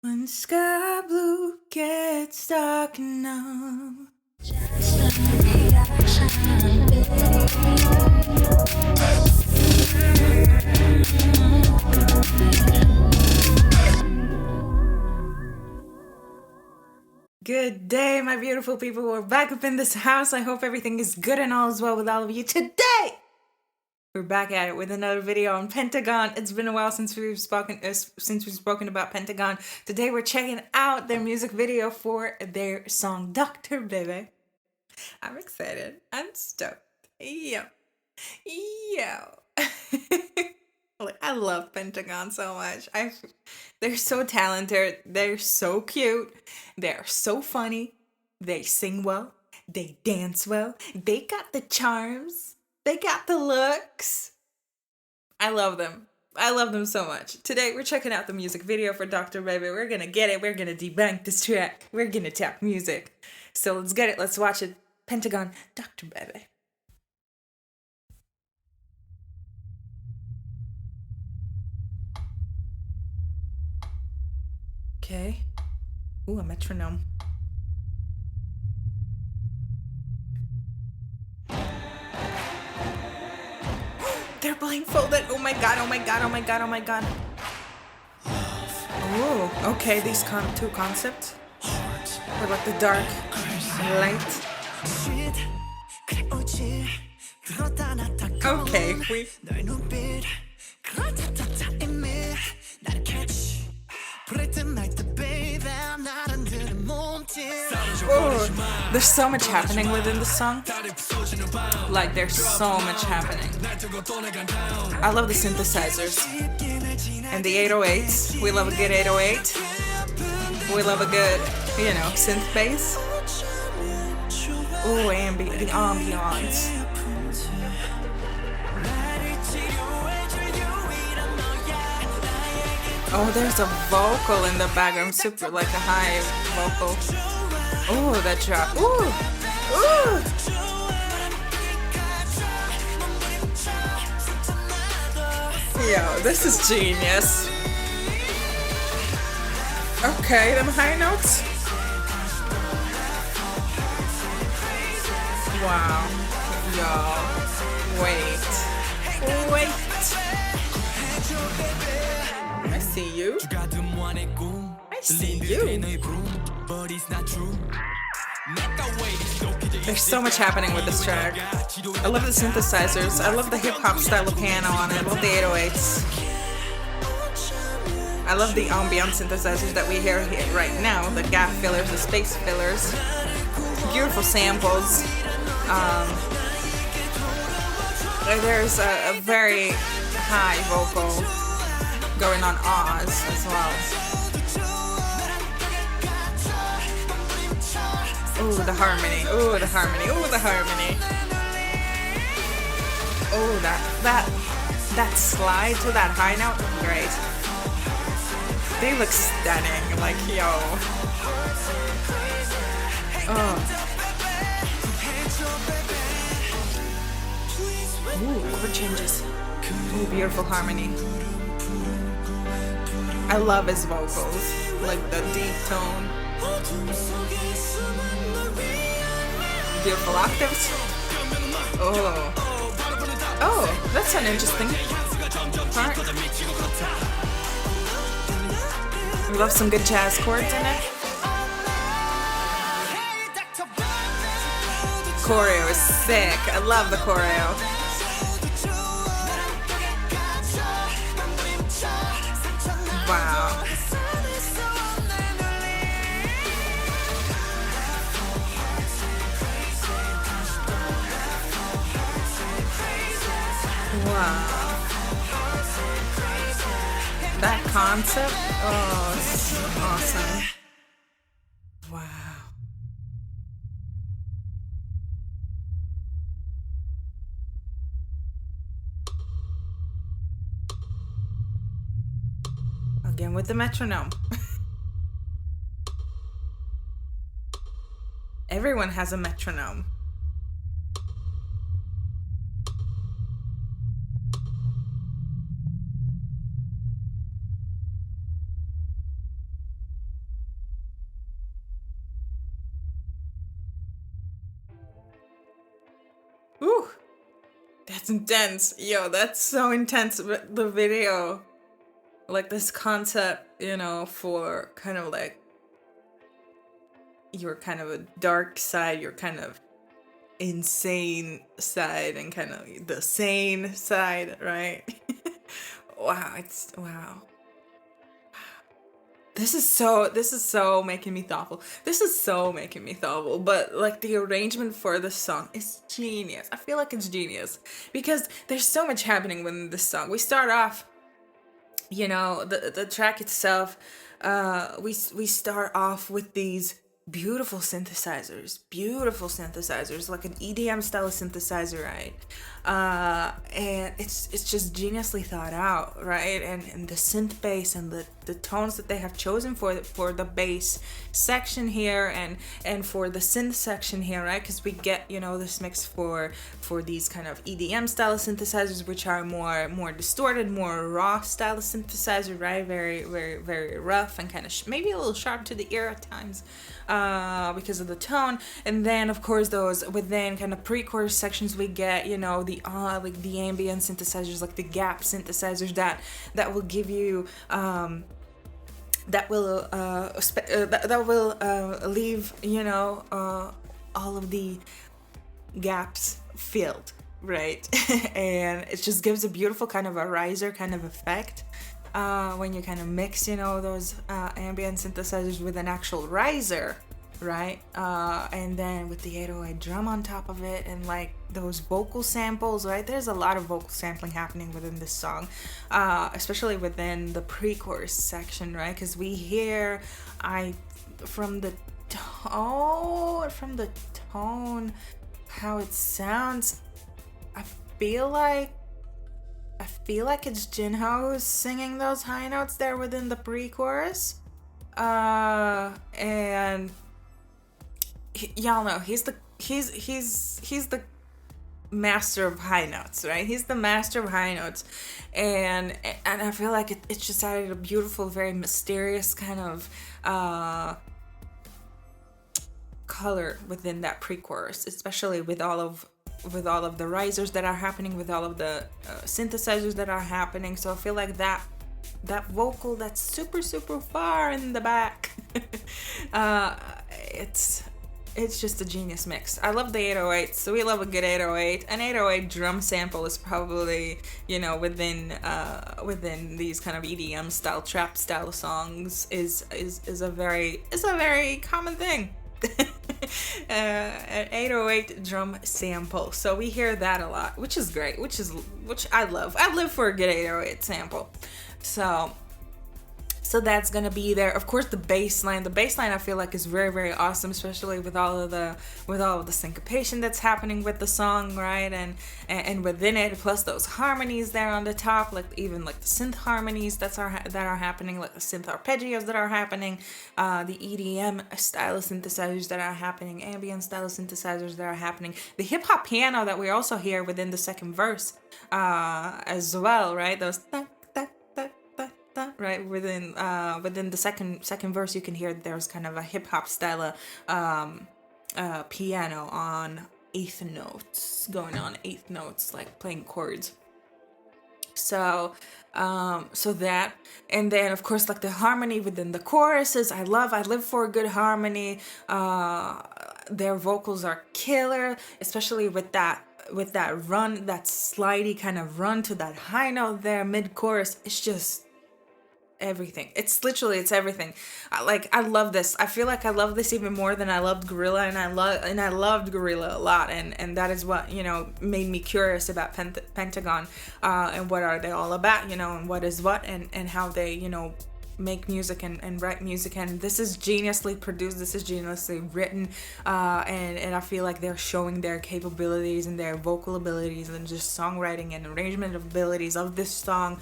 When sky blue gets dark enough. Good day, my beautiful people. We're back up in this house. I hope everything is good and all is well with all of you. Today, we're back at it with another video on Pentagon. It's been a while since we've spoken about Pentagon. Today, we're checking out their music video for their song Dr. BeBe. I'm excited. I'm stoked. Yo. Like, I love Pentagon so much. They're so talented. They're so cute. They're so funny. They sing well. They dance well. They got the charms. They got the looks. I love them. I love them so much. Today, we're checking out the music video for Dr. BeBe. We're gonna get it. We're gonna debunk this track. We're gonna tap music. So let's get it. Let's watch it. Pentagon, Dr. BeBe. Okay. Ooh, a metronome. They're blindfolded. Oh my god, oh my god, oh my god, oh my god. Oh, okay, these two concepts. What about the dark and light? Okay, oh, there's so much happening within the song. Like, there's so much happening. I love the synthesizers and the 808s. We love a good 808. We love a good, synth bass. Oh, the ambiance. Oh, there's a vocal in the background, super like a high vocal. Oh, that drop. Ooh, ooh. Yo, this is genius. Okay, them high notes. Wow. Yo, wait. I see you. I see you. There's so much happening with this track. I love the synthesizers. I love the hip-hop style of piano on it. I love the 808s. I love the ambient synthesizers that we hear right now. The gap fillers, the space fillers. Beautiful samples. There's a very high vocal going on Oz as well. Ooh, the harmony. Ooh, the harmony. Ooh, the harmony. Oh, that slide to that high note, great. They look stunning. Like, yo. Oh. Ooh, chord changes. Ooh, beautiful harmony. I love his vocals, like the deep tone. Beautiful octaves. Oh, that's an interesting part. We love some good jazz chords in it. Choreo is sick. I love the choreo. Wow. Wow. That concept, oh, it's awesome. Wow. Again with the metronome. Everyone has a metronome. Ooh, that's intense. Yo, that's so intense. But the video, like this concept, for kind of like your kind of a dark side, your kind of insane side, and kind of the sane side, right? Wow, it's wow. This is so making me thoughtful. This is so making me thoughtful. But like the arrangement for the song is genius. I feel like it's genius because there's so much happening within this song. We start off, the track itself. We start off with these beautiful synthesizers, like an EDM style synthesizer, right? And it's just geniusly thought out, right? And the synth bass and the tones that they have chosen for the bass section here, and for the synth section here, right? Because we get this mix for these kind of EDM style synthesizers, which are more distorted, more raw style synthesizer, right? Very very very rough and kind of maybe a little sharp to the ear at times, because of the tone. And then of course those within kind of pre-chorus sections we get like the ambient synthesizers, like the gap synthesizers that will give you that will leave all of the gaps filled, right? And it just gives a beautiful kind of a riser kind of effect when you kind of mix those ambient synthesizers with an actual riser, right? And then with the 808 drum on top of it, and like those vocal samples, right? There's a lot of vocal sampling happening within this song, especially within the pre-chorus section, right? Because we hear from the tone how it sounds. I feel like it's Jinho who's singing those high notes there within the pre-chorus, and y'all know he's the master of high notes, right? He's the master of high notes, and I feel like it just added a beautiful, very mysterious kind of color within that pre-chorus, especially with all of the risers that are happening, with all of the synthesizers that are happening. So I feel like that vocal that's super super far in the back, it's just a genius mix. I love the 808s, so we love a good 808. An 808 drum sample is probably within these kind of EDM style, trap style songs is a very common thing. An 808 drum sample, so we hear that a lot, which is great, which I love. I live for a good 808 sample. So that's gonna be there. Of course, the bass line I feel like is very very awesome, especially with all of the syncopation that's happening with the song, right? And within it, plus those harmonies there on the top, like even like the synth harmonies that are happening, like the synth arpeggios that are happening, the EDM style synthesizers that are happening, ambient style synthesizers that are happening, the hip hop piano that we also hear within the second verse, as well, right? Those right within the second verse, you can hear there's kind of a hip hop style piano on eighth notes, going on eighth notes, like playing chords. So that, and then of course like the harmony within the choruses, I live for a good harmony. Their vocals are killer, especially with that run, that slidey kind of run to that high note there mid chorus. It's just everything. It's everything. I love this. I feel like I love this even more than I loved Gorilla, and I loved Gorilla a lot, and that is what made me curious about Pentagon, and what are they all about, and what is what, and how they make music and write music. And this is geniusly produced, this is geniusly written, and I feel like they're showing their capabilities and their vocal abilities and just songwriting and arrangement abilities of this song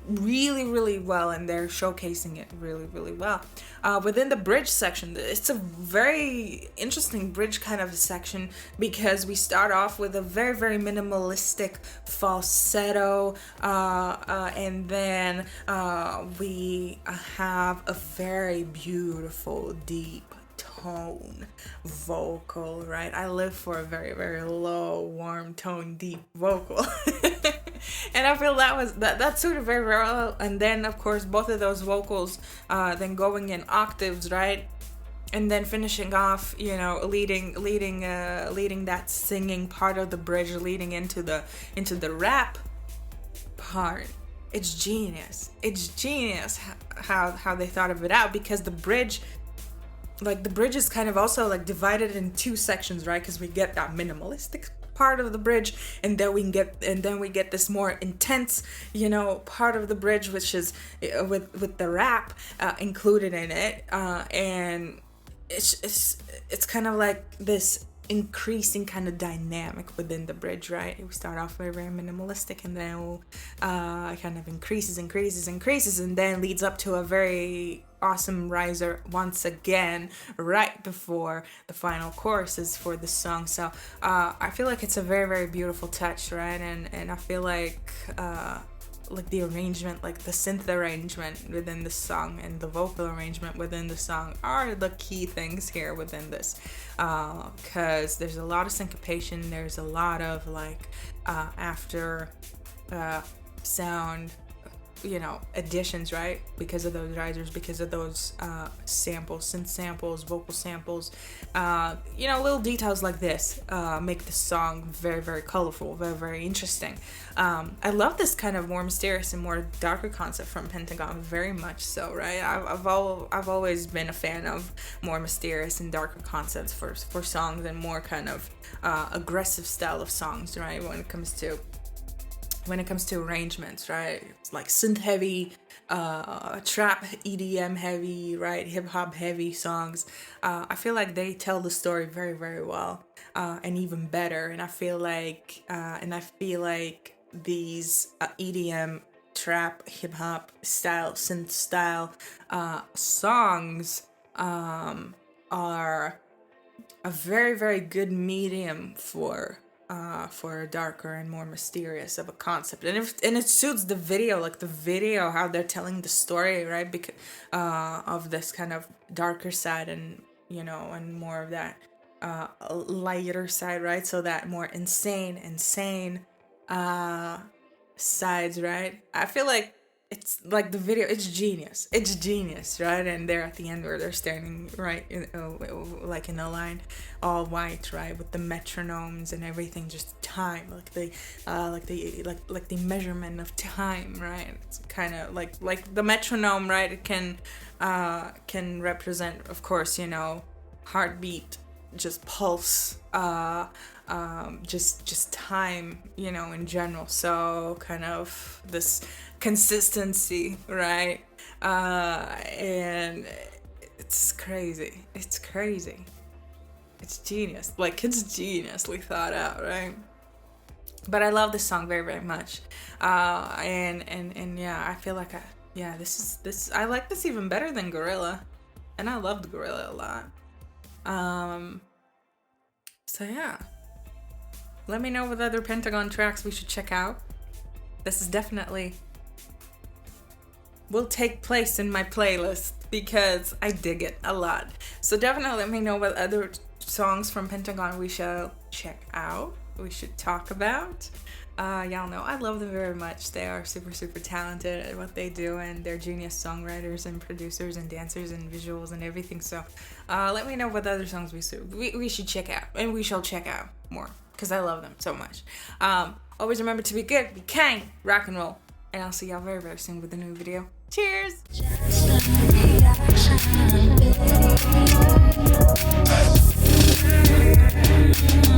really really well, and they're showcasing it really really well. Within the bridge section, it's a very interesting bridge kind of section, because we start off with a very very minimalistic falsetto, and then we have a very beautiful deep tone vocal, right? I live for a very, very low, warm tone, deep vocal. And I feel that's sort of very rare. And then of course both of those vocals then going in octaves, right? And then finishing off, leading that singing part of the bridge, leading into the rap part. It's genius. It's genius how they thought of it out, because the bridge is kind of also like divided in two sections, right? Because we get that minimalistic part of the bridge, and then we get this more intense, part of the bridge, which is with the rap included in it, and it's kind of like this increasing kind of dynamic within the bridge, right? We start off very, very minimalistic, and then kind of increases, and then leads up to a very awesome riser once again right before the final choruses for the song. So I feel like it's a very, very beautiful touch, right? And I feel like the arrangement, like the synth arrangement within the song and the vocal arrangement within the song are the key things here within this, because there's a lot of syncopation, there's a lot of after sound additions, right? Because of those risers, because of those samples, synth samples, vocal samples, little details like this make the song very, very colorful, very, very interesting. I love this kind of more mysterious and more darker concept from Pentagon, very much so, right? I've always been a fan of more mysterious and darker concepts for songs, and more kind of aggressive style of songs, right? When it comes to arrangements, right? It's like synth heavy, trap, EDM heavy, right? Hip hop heavy songs. I feel like they tell the story very, very well, and even better. And I feel like these EDM, trap, hip hop style, synth style songs are a very, very good medium for a darker and more mysterious of a concept, and it suits the video, how they're telling the story, right? Because of this kind of darker side, and and more of that lighter side, right? So that more insane sides, right? I feel like it's like the video, it's genius, right? And they're at the end where they're standing right in a line, all white, right, with the metronomes and everything, just time, like the measurement of time, right? It's kind of like the metronome, right? It can represent, of course, heartbeat, just pulse, just time, in general. So kind of this consistency, right? And it's crazy. It's genius. It's geniusly thought out, right? But I love this song very, very much. And yeah, I feel like this I like this even better than Gorilla, and I loved Gorilla a lot. So yeah, let me know what other Pentagon tracks we should check out. This is definitely will take place in my playlist because I dig it a lot. So definitely let me know what other songs from Pentagon we shall check out, we should talk about. Y'all know I love them very much. They are super, super talented at what they do, and they're genius songwriters and producers and dancers and visuals and everything. So let me know what other songs we should check out, and we shall check out more because I love them so much. Always remember to be good, be kind, rock and roll, and I'll see y'all very, very soon with a new video. Cheers! Just a reaction, baby.